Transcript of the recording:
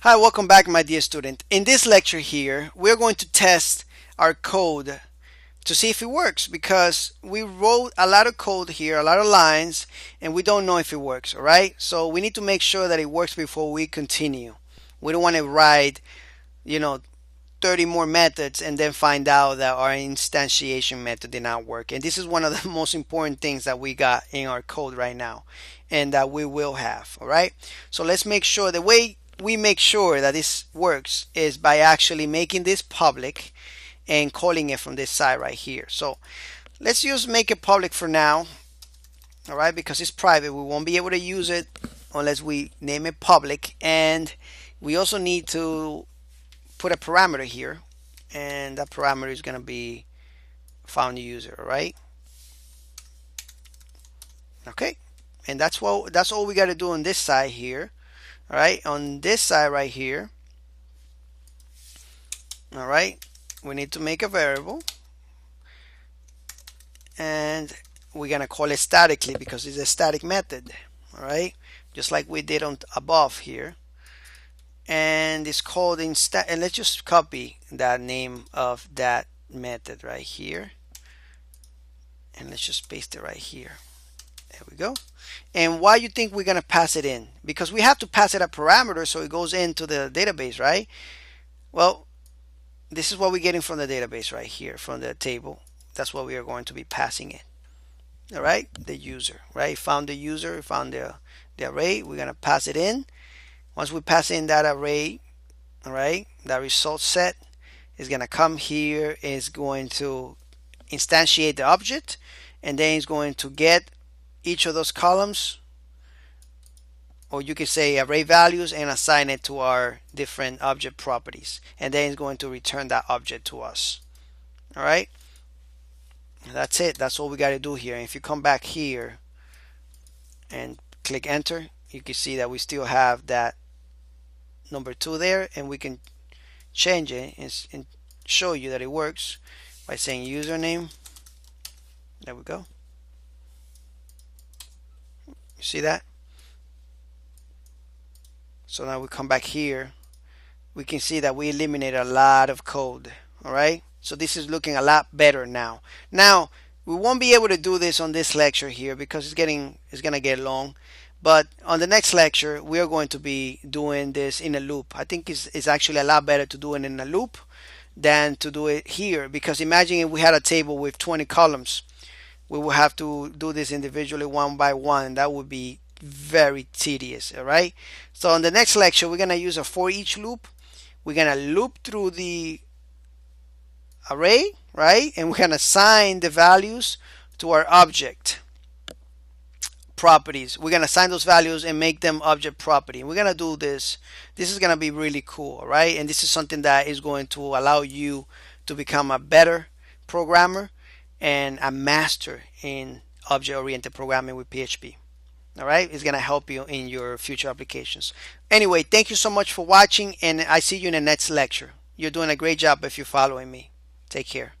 Hi, welcome back, my dear student. In this lecture here, we're going to test our code to see if it works because we wrote a lot of code here, a lot of lines, and we don't know if it works, all right? So we need to make sure that it works before we continue. We don't want to write, you know, 30 more methods and then find out that our instantiation method did not work. And this is one of the most important things that we got in our code right now and that we will have, all right? So let's make sure the way we make sure that this works is by actually making this public and calling it from this side right here. So let's just make it public for now, all right, because it's private. We won't be able to use it unless we name it public. And we also need to put a parameter here, and that parameter is going to be found user, all right? Okay, and that's all we got to do on this side here. All right, on this side right here, all right, we need to make a variable and we're gonna call it statically because it's a static method, all right, just like we did on above here. And it's called insta, and let's just copy that name of that method right here and let's just paste it right here. There we go. And why you think we're gonna pass it in? Because we have to pass it a parameter so it goes into the database, right? Well, this is what we're getting from the database right here, from the table. That's what we are going to be passing in. All right, the user, right? Found the user, found the array. We're gonna pass it in. Once we pass in that array, all right, that result set is gonna come here. Is going to instantiate the object, and then it's going to get each of those columns, or you could say array values, and assign it to our different object properties, and then it's going to return that object to us. All right, that's it. That's all we got to do here. And if you come back here and click enter, you can see that we still have that number 2 there, and we can change it and show you that it works by saying username. There we go. You see that? So now we come back here, we can see that we eliminated a lot of code. All right, so this is looking a lot better now. Now we won't be able to do this on this lecture here because it's gonna get long, but on the next lecture we are going to be doing this in a loop. I think it's actually a lot better to do it in a loop than to do it here, because imagine if we had a table with 20 columns, we will have to do this individually one by one. That would be very tedious. All right, so on the next lecture we're going to use a for each loop. We're going to loop through the array, right, and we're going to assign the values to our object properties. We're going to assign those values and make them object property. We're going to do this. This is going to be really cool, right? And this is something that is going to allow you to become a better programmer and a master in object-oriented programming with PHP. All right, it's going to help you in your future applications. Anyway, thank you so much for watching, and I see you in the next lecture. You're doing a great job if you're following me. Take care.